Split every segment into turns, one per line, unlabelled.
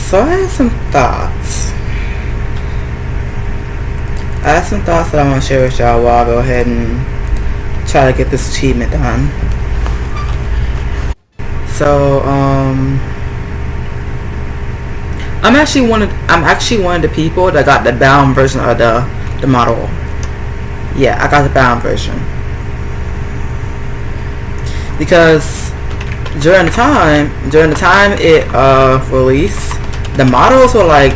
So I have some thoughts. That I want to share with y'all while I go ahead and try to get this achievement done. So I'm actually one of the people that got the bound version of the model. Yeah, I got the bound version because during the time it released, the models were like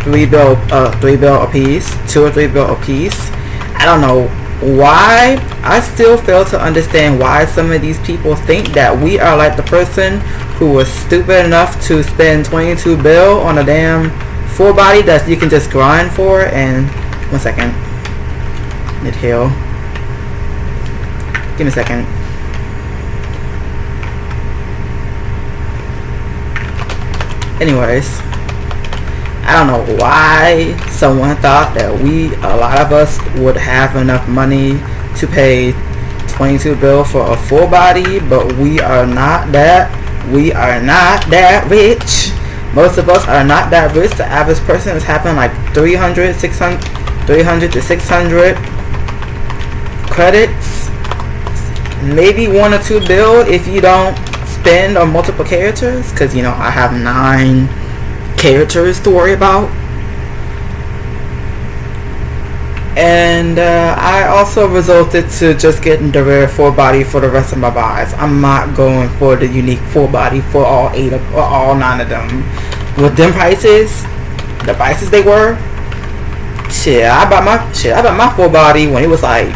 $3 a piece, $2 or $3 a piece. I don't know why. I still fail to understand why some of these people think that we are like the person who was stupid enough to spend $22 on a damn full body that you can just grind for. And 1 second, mid heal. Give me a second. Anyways, I don't know why someone thought that a lot of us would have enough money to pay $22 for a full body, but we are not that rich. Most of us are not that rich. The average person is having like 300 to 600 credits, maybe $1 or $2 if you don't spend on multiple characters, because you know I have 9 characters to worry about. And I also resulted to just getting the rare full body for the rest of my buys. I'm not going for the unique full body for all 9 of them. With them prices, the prices they were, I bought my full body when it was like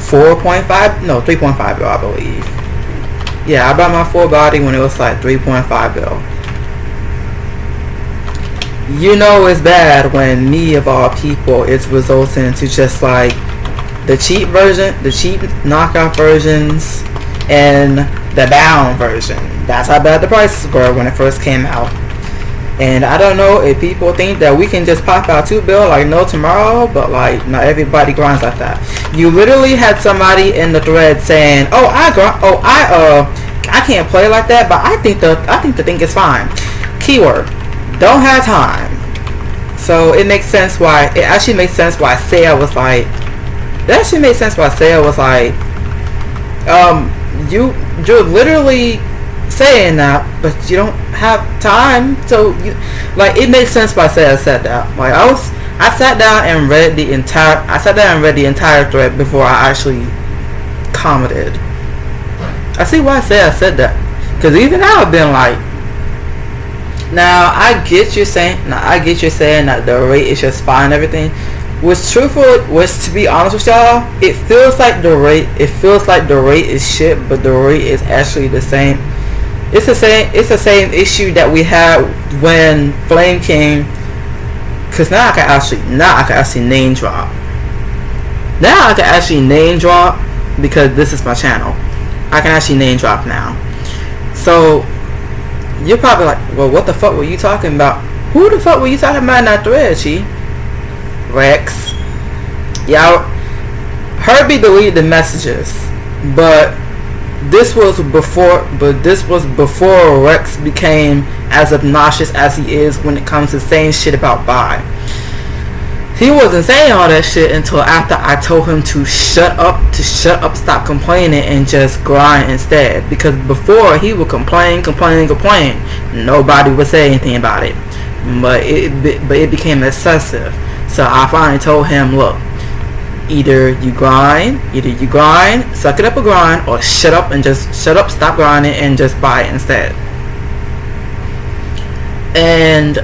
3.5 I believe. Yeah, I bought my full body when it was like $3.5. You know it's bad when me of all people is resulting to just like the cheap knockoff versions and the bound version. That's how bad the prices were when it first came out. And I don't know if people think that we can just pop out $2 like no tomorrow, but like not everybody grinds like that. You literally had somebody in the thread saying, I can't play like that, but I think the thing is fine. Keyword, don't have time. So it actually makes sense why Saya was like, you're literally saying that, but you don't have time. So it makes sense why Saya said that. Like I sat down and read the entire thread before I actually commented. I see why Saya said that, because even I have been like, now I get you saying that the rate is just fine and everything. To be honest with y'all, it feels like the rate is shit, but the rate is actually the same. It's the same issue that we had when Flame King, because now I can actually name drop. Now I can actually name drop because this is my channel. I can actually name drop now. So you're probably like, well, what the fuck were you talking about? Who the fuck were you talking about in that thread, Chi? Rex. Yeah, Herbie deleted the messages, but this was before Rex became as obnoxious as he is when it comes to saying shit about Bye. He wasn't saying all that shit until after I told him to shut up, stop complaining, and just grind instead. Because before, he would complain. Nobody would say anything about it. But it became excessive. So I finally told him, look, either you grind, suck it up a grind, or shut up, stop grinding, and just buy it instead. And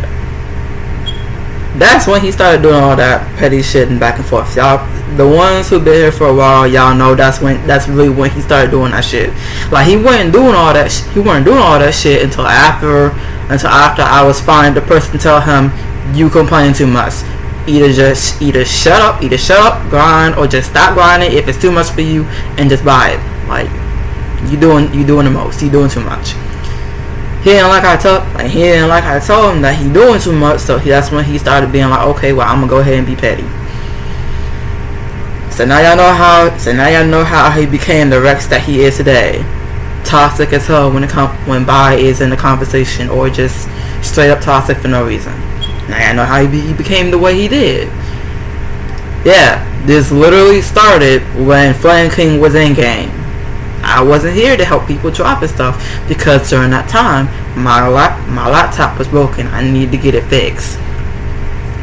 that's when he started doing all that petty shit and back and forth. Y'all, the ones who've been here for a while, y'all know that's really when he started doing that shit. Like he wasn't doing all that shit until after I was finally the person to tell him, you complaining too much. Either shut up, grind, or just stop grinding if it's too much for you and just buy it. Like you doing the most. You doing too much. He didn't like I told him that he doing too much, so that's when he started being like, okay, well, I'm gonna go ahead and be petty. So now y'all know how he became the Rex that he is today. Toxic as hell when Bye is in the conversation, or just Straight up toxic for no reason. Now I know how he became the way he did. Yeah, this literally started when Flame King was in game. I wasn't here to help people drop and stuff because during that time my laptop was broken. I needed to get it fixed.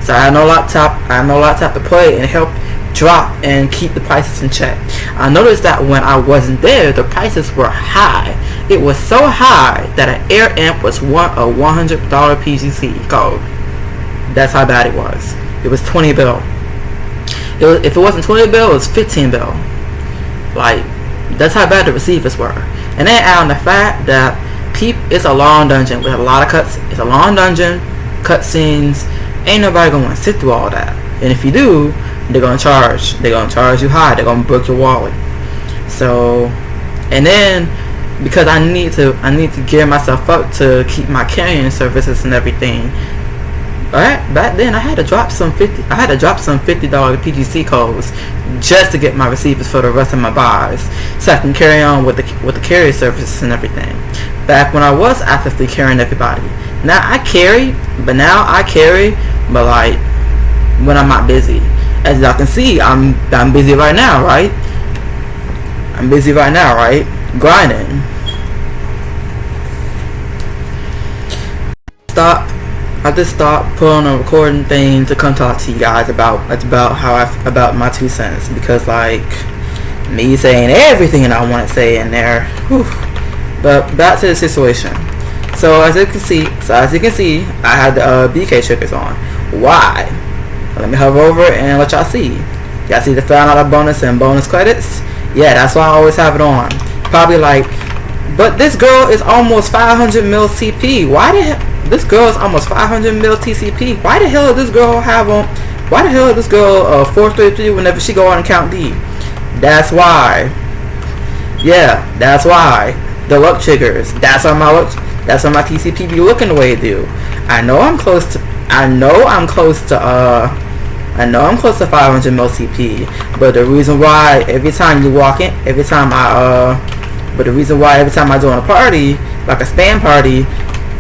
So I had no laptop to play and help drop and keep the prices in check. I noticed that when I wasn't there, the prices were high. It was so high that an air amp was a $100 PGC code. That's how bad it was. It was 20 bill. If it wasn't 20 bill, it was 15 bill. Like, that's how bad the receivers were. And then add on the fact that it's a long dungeon with a lot of cuts. It's a long dungeon, cutscenes. Ain't nobody gonna sit through all that. And if you do, they're gonna charge. They're gonna charge you high. They're gonna break your wallet. So, and then because I need to gear myself up to keep my carrying services and everything. Back then I had to drop some $50 PGC codes just to get my receivers for the rest of my buys, so I can carry on with the carrier services and everything. Back when I was actively carrying everybody. Now I carry, but like when I'm not busy. As y'all can see, I'm busy right now, right? I'm busy right now, right? Grinding. I just stopped putting on a recording thing to come talk to you guys about my 2 cents, because like me saying everything that I want to say in there. Whew. But back to the situation. So as you can see, I had the BK triggers on. Why? Let me hover over and let y'all see. Y'all see the $5 bonus and bonus credits? Yeah, that's why I always have it on. Probably like, but this girl is almost 500 mil CP. This girl is almost 500 mil TCP. Why the hell does this girl 433 whenever she go on and count D? That's why. Yeah, that's why. The luck triggers. That's why my TCP be looking the way it do. I know I'm close to 500 mil CP. But the reason why every time I join a party, like a spam party,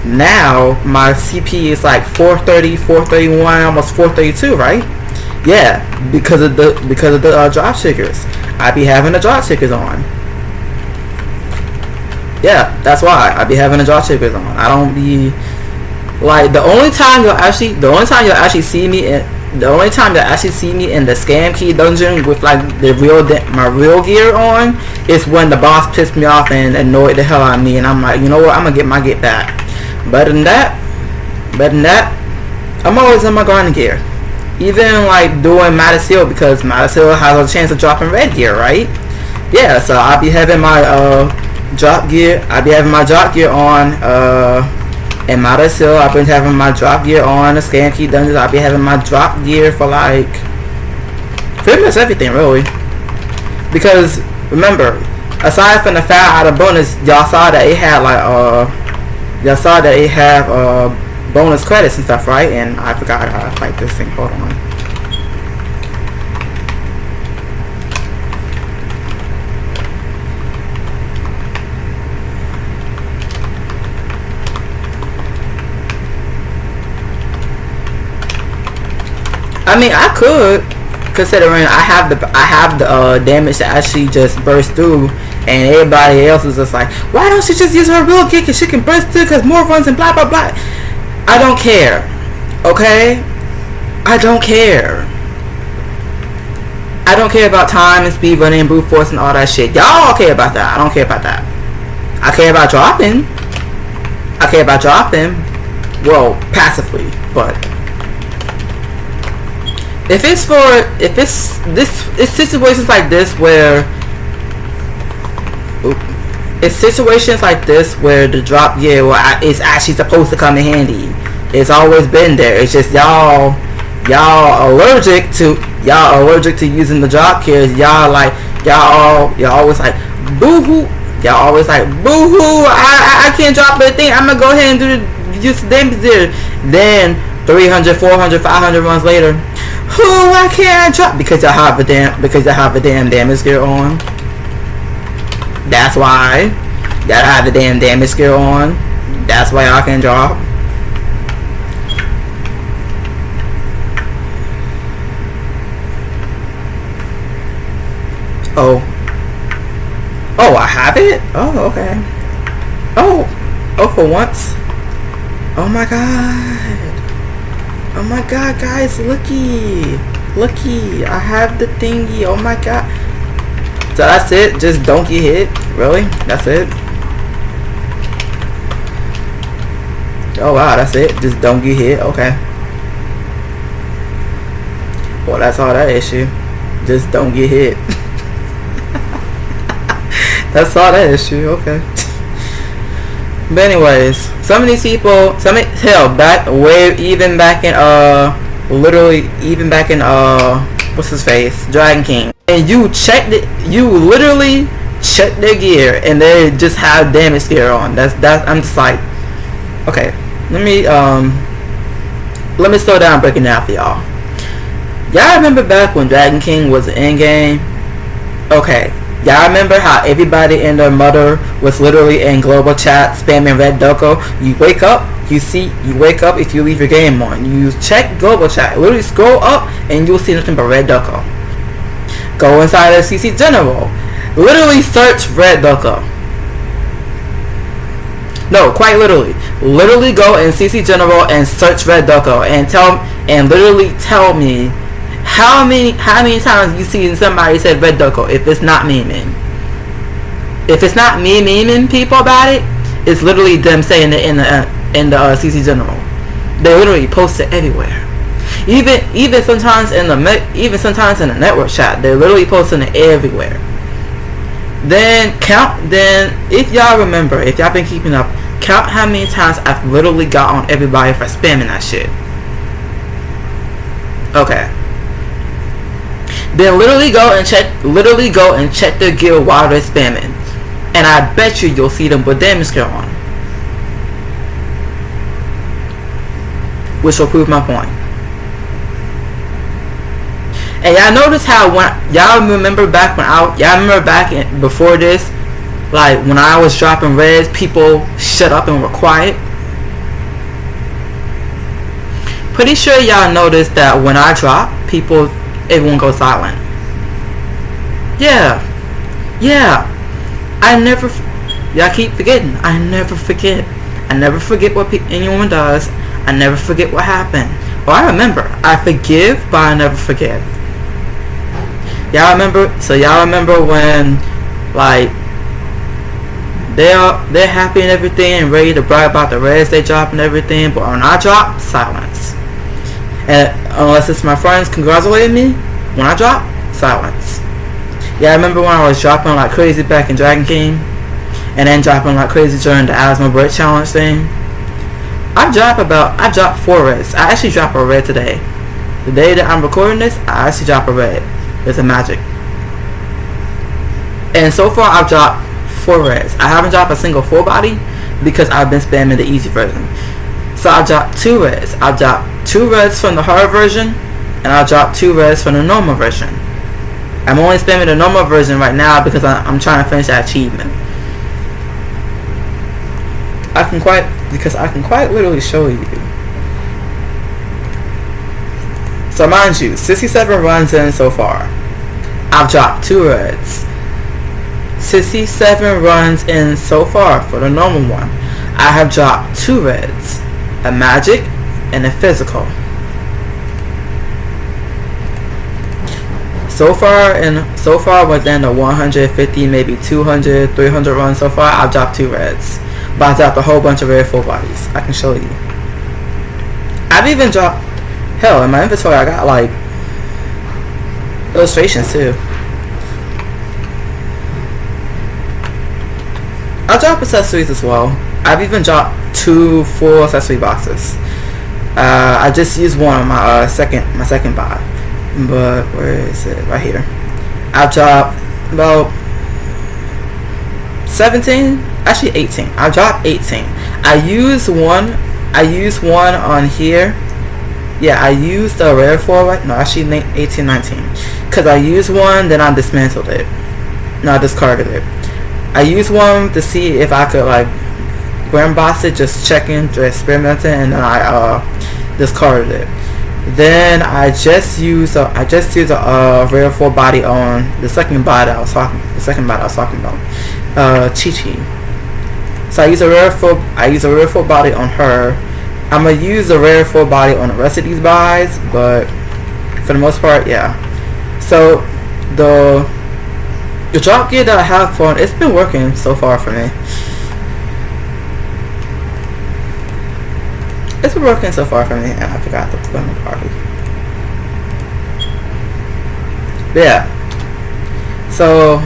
now my CP is like 430, 431, almost 432, right? Yeah, because of the drop triggers. I be having the drop triggers on. Yeah, that's why I be having the drop triggers on. I don't be like the only time you'll actually see me in the scam key dungeon with like my real gear on is when the boss pissed me off and annoyed the hell out of me, and I'm like, you know what, I'm gonna get my get back. Better than that, I'm always in my grinding gear. Even like doing Matasil, because Matasil has a chance of dropping red gear, right? Yeah, so I'll be having my drop gear. I'll be having my drop gear on in Matasil. I've been having my drop gear on the Scam Key Dungeons. I'll be having my drop gear for like pretty much everything, really. Because remember, aside from the $5 bonus, y'all saw that it had like bonus credits and stuff, right? And I forgot how to fight this thing. Hold on. I mean, I could, considering I have the damage that actually just burst through, and everybody else is just like, why don't she just use her real kick and she can burst through because more runs and blah blah blah. I don't care, okay? I don't care. I don't care about time and speed running and brute force and all that shit. Y'all care about that. I don't care about that. I care about dropping. Well, passively, but it's situations like this where the drop gear is actually supposed to come in handy. It's always been there. It's just y'all allergic to using the drop gears. Y'all always like boo hoo. Y'all always like boo hoo. I can't drop the thing. I'm gonna go ahead and do just damage there. Then 300, 400, 500 runs later, why can't I drop? Because y'all have a damn damage gear on. That's why y'all have the damn damage gear on. That's why y'all can drop. Oh. Oh, I have it? Oh, okay. Oh. Oh, for once. Oh my god. Oh my god, guys, looky. Looky. I have the thingy. Oh my god. So that's it? Just don't get hit? Really? That's it? Oh wow, that's it? Just don't get hit? Okay. Well, that's all that issue. Just don't get hit. That's all that issue. Okay. But anyways, some of these people, hell, even back in literally even back in what's his face, Dragon King, and you checked it, you literally checked their gear and they just have damage gear on. That's I'm just like, okay, let me slow down, breaking down for y'all. Y'all remember back when Dragon King was in game? Okay, y'all remember how everybody and their mother was literally in global chat spamming Red Doko? You wake up, you wake up if you leave your game on. You check global chat, literally scroll up and you'll see nothing but Red Doko. Go inside of CC General, literally search Red Doko. No, quite literally. Literally go in CC General and search Red Doko and literally tell me how many times you seen somebody said Red Doko if it's not memeing. If it's not me memeing people about it, it's literally them saying it in the CC General. They literally post it everywhere. Even sometimes in the network chat, they're literally posting it everywhere. Then if y'all remember, if y'all been keeping up, count how many times I've literally got on everybody for spamming that shit. Okay. Then literally go and check their gear while they're spamming, and I bet you'll see them with damage gear on, which will prove my point. And y'all notice how y'all remember back before this, like when I was dropping reds, people shut up and were quiet. Pretty sure y'all noticed that when I drop, everyone goes silent. Yeah. Y'all keep forgetting. I never forget. I never forget what anyone does. I never forget what happened. Well, I remember. I forgive, but I never forget. Y'all remember when, like, they're happy and everything and ready to brag about the reds they drop and everything, but when I drop, silence. And unless it's my friends congratulating me, when I drop, silence. Yeah, I remember when I was dropping like crazy back in Dragon King, and then dropping like crazy during the Asthma Break Challenge thing. I dropped 4 reds. I actually dropped a red today. The day that I'm recording this, I actually dropped a red. It's a magic. And so far I've dropped 4 reds. I haven't dropped a single full body because I've been spamming the easy version. So I dropped 2 reds. I dropped 2 reds from the hard version, and I dropped 2 reds from the normal version. I'm only spamming the normal version right now because I'm trying to finish that achievement. I can quite literally show you. So mind you, 67 runs in so far. I've dropped 2 reds. 67 runs in so far for the normal one. I have dropped 2 reds, a magic and a physical. So far within the 150, maybe 200, 300 runs so far, I've dropped 2 reds. But I dropped a whole bunch of red full bodies. I can show you. I've even dropped, hell, in my inventory I got like illustrations too. I drop accessories as well. I've even dropped 2 full accessory boxes. I just used one on my second buy, but where is it? Right here. I've dropped about 17, actually 18. I dropped 18. I used one on here. Yeah, I used the rare for right. No, actually 18, 19. Cause I used one, then I dismantled it. No, I discarded it. I used one to see if I could like grand boss it, just checking, just experimenting, and then I discarded it. Then I just use a rare 4 body on the second body I was talking about, Chi Chi. So I use a rare 4 body on her. I'm gonna use a rare 4 body on the rest of these buys, but for the most part, yeah. So the drop gear that I have for it's been working so far for me. It's been working so far for me, and I forgot to put on the party. But yeah. So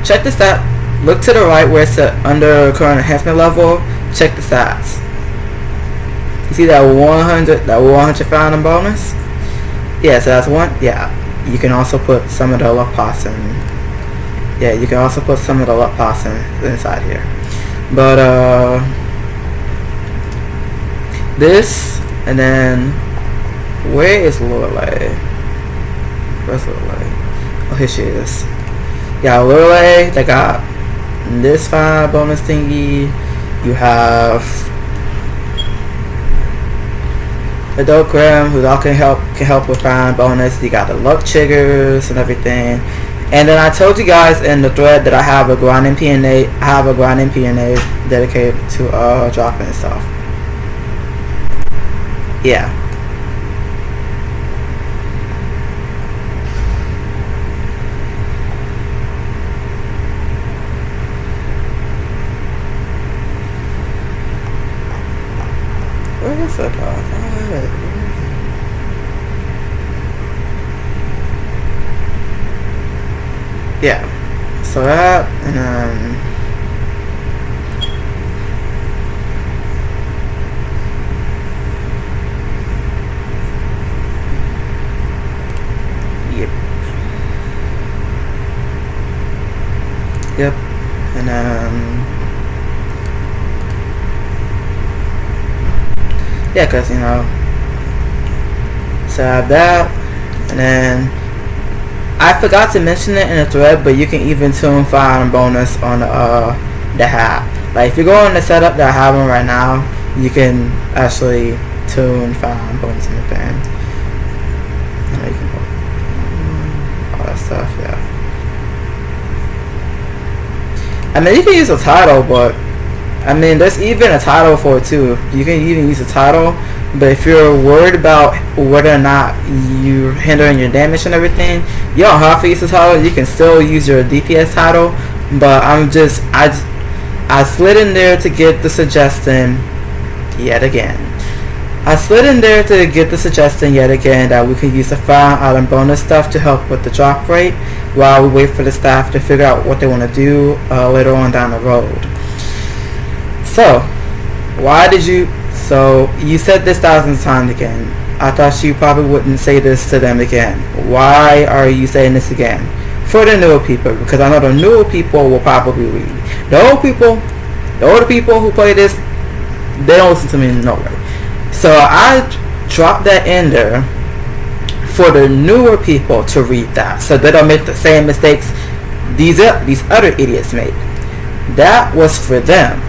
check the stat. Look to the right where it's under current enhancement level. Check the stats. You see that 100 found bonus? Yeah, so that's one. Yeah, you can also put some of the luck possum. Yeah, you can also put some of the luck possum inside here. But this, and then where is Lorelei? Where's Lorelei? Oh, here she is. Yeah, Lorelei. They got this 5 bonus thingy. You have Adult Grim, who all can help with 5 bonus. You got the luck triggers and everything. And then I told you guys in the thread that I have a grinding PNA. I have a grinding PNA dedicated to dropping stuff. Yeah. Where is it? Yeah. So that, and yep, and yeah, cause you know, so I have that, and then I forgot to mention it in the thread, but you can even tune 5 bonus on the hat. Like if you go on the setup that I have on right now, you can actually tune 5 bonus in the thing. You know, you can put all that stuff, yeah. I mean, you can use a title, but I mean, there's even a title for it too. You can even use a title, but if you're worried about whether or not you're hindering your damage and everything, you don't have to use a title. You can still use your DPS title, but I slid in there to get the suggestion yet again. That we can use the 5 item bonus stuff to help with the drop rate while we wait for the staff to figure out what they want to do later on down the road. So, so you said this thousands of times again. I thought you probably wouldn't say this to them again. Why are you saying this again? For the newer people, because I know the newer people will probably read. The older people who play this, they don't listen to me no way. So I dropped that in there for the newer people to read that, so they don't make the same mistakes these other idiots made. That was for them.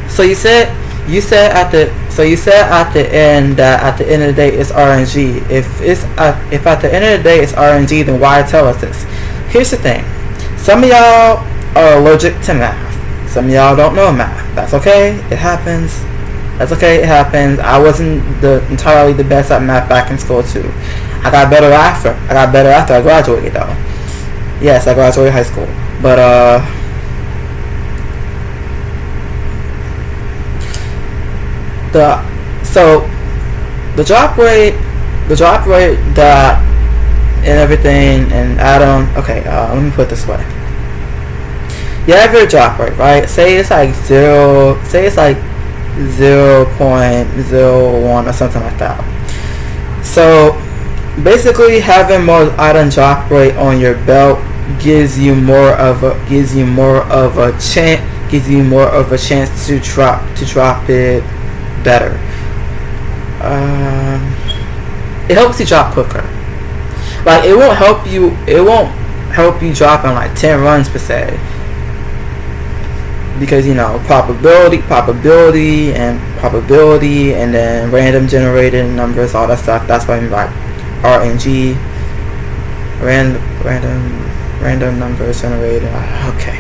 So you said at the end that at the end of the day it's RNG. If at the end of the day it's RNG, then why tell us this? Here's the thing. Some of y'all are allergic to math. Some of y'all don't know math. That's okay. It happens. That's okay. It happens. I wasn't entirely the best at math back in school too. I got better after I graduated though. Yes, I graduated high school. But the drop rate that and everything, and Adam. Okay, let me put it this way. You have your drop rate, right? Say it's like 0.01 or something like that. So basically, having more item drop rate on your belt gives you more of a chance to drop it better. It helps you drop quicker. Like it won't help you drop in like 10 runs per se. because probability, and then random generated numbers, all that stuff. That's what I mean by RNG, random numbers generated. Okay.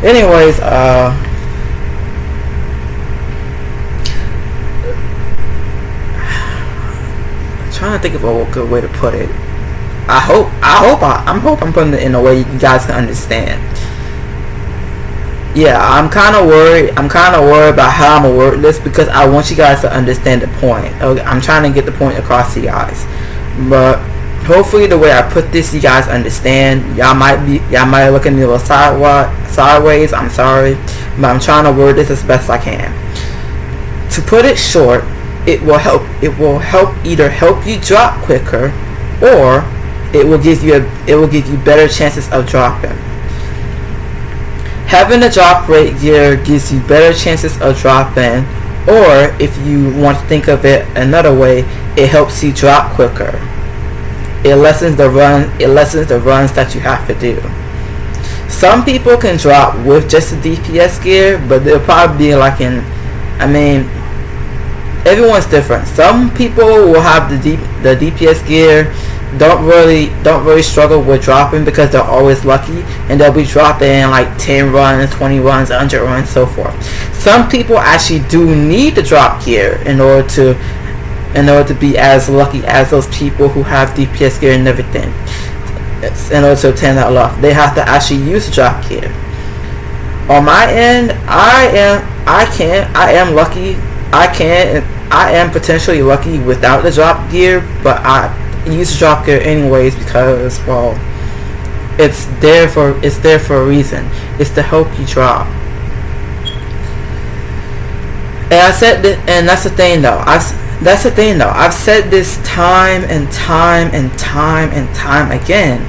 Anyways, trying to think of a good way to put it. I'm putting it in a way you guys can understand. Yeah, I'm kind of worried about how I'm gonna word this, because I want you guys to understand the point. Okay, I'm trying to get the point across to you guys, but hopefully the way I put this, you guys understand. Y'all might look at me a little sideways. I'm sorry, but I'm trying to word this as best I can. To put it short, it will either help you drop quicker, or it will give you better chances of dropping. Having a drop rate gear gives you better chances of dropping, or if you want to think of it another way, it helps you drop quicker. It lessens the runs that you have to do. Some people can drop with just a DPS gear, but they'll probably be like everyone's different. Some people will have the DPS gear, don't really struggle with dropping because they're always lucky, and they'll be dropping like 10 runs, 20 runs, 100 runs, so forth. Some people actually do need the drop gear in order to be as lucky as those people who have DPS gear and everything. In order to obtain that luck, they have to actually use the drop gear. On my end, I am potentially lucky without the drop gear, but I use the drop gear anyways because, well, it's there for a reason. It's to help you drop. And that's the thing though. I've said this time and time again.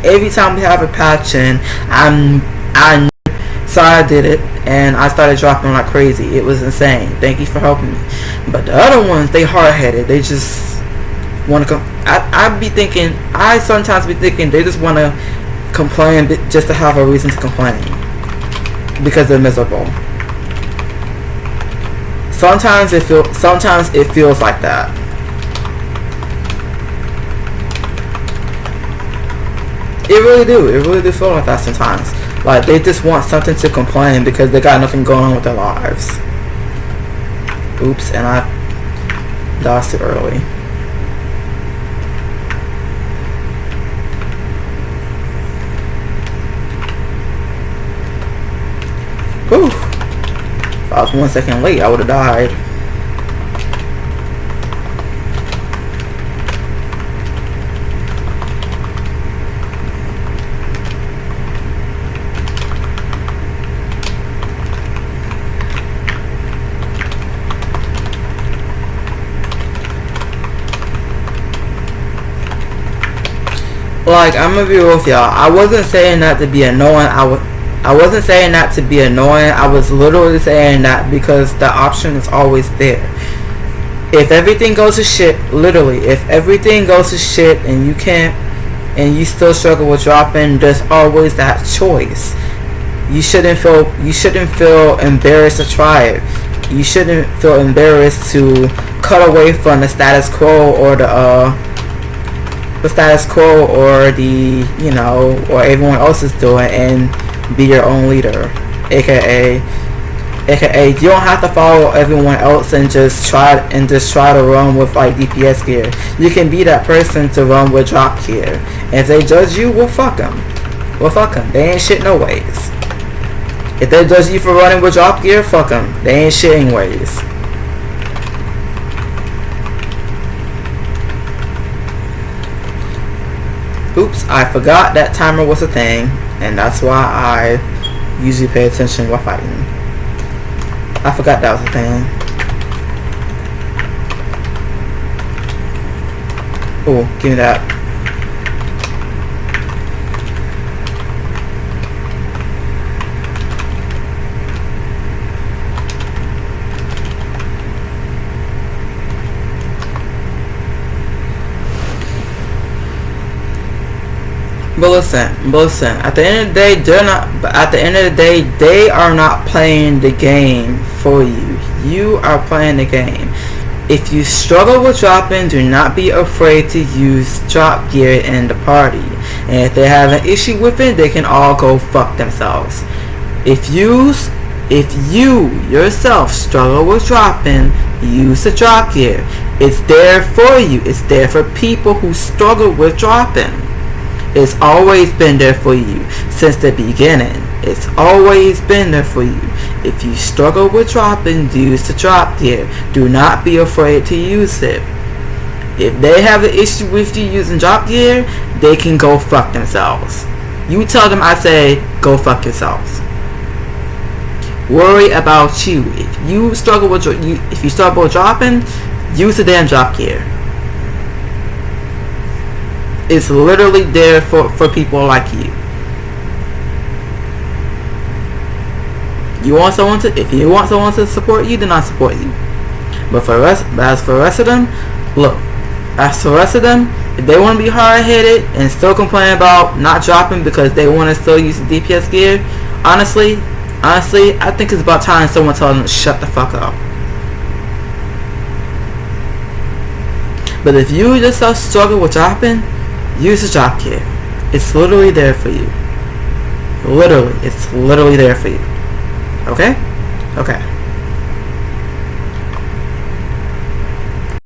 Every time we have a patch in, I did it, and I started dropping like crazy. It was insane. Thank you for helping me. But the other ones, they hard-headed. They just want to come. I sometimes be thinking they just want to complain just to have a reason to complain because they're miserable. Sometimes it feels like that. It really do feel like that sometimes. Like they just want something to complain because they got nothing going on with their lives. Oops, and I dodged too early. Whew. If I was 1 second late, I would have died. Like, I'm gonna be real with y'all. I wasn't saying that to be annoying. I wasn't saying that to be annoying. I was literally saying that because the option is always there. If everything goes to shit, if everything goes to shit and you can't, and you still struggle with dropping, there's always that choice. You shouldn't feel embarrassed to try it. You shouldn't feel embarrassed to cut away from the status quo or or everyone else is doing, and be your own leader, aka you don't have to follow everyone else and just try to run with like DPS gear. You can be that person to run with drop gear. And if they judge you, well fuck them. They ain't shit no ways. If they judge you for running with drop gear, fuck them. They ain't shit anyways. Oops, I forgot that timer was a thing, and that's why I usually pay attention while fighting. I forgot that was a thing. Oh, give me that. But listen. At the end of the day, they're not. But at the end of the day, they are not playing the game for you. You are playing the game. If you struggle with dropping, do not be afraid to use drop gear in the party. And if they have an issue with it, they can all go fuck themselves. If you yourself struggle with dropping, use the drop gear. It's there for you. It's there for people who struggle with dropping. It's always been there for you since the beginning. It's always been there for you. If you struggle with dropping, use the drop gear. Do not be afraid to use it. If they have an issue with you using drop gear, they can go fuck themselves. You tell them I say, go fuck yourselves. Worry about you. If you struggle with dropping, use the damn drop gear. It's literally there for people like you. If you want someone to support you, then I support you. But as for the rest of them, look. As for the rest of them, if they want to be hard-headed and still complain about not dropping because they want to still use the DPS gear, honestly, I think it's about time someone tells them to shut the fuck up. But if you yourself struggle with dropping, use the drop gear. It's literally there for you. It's literally there for you. Okay? Okay.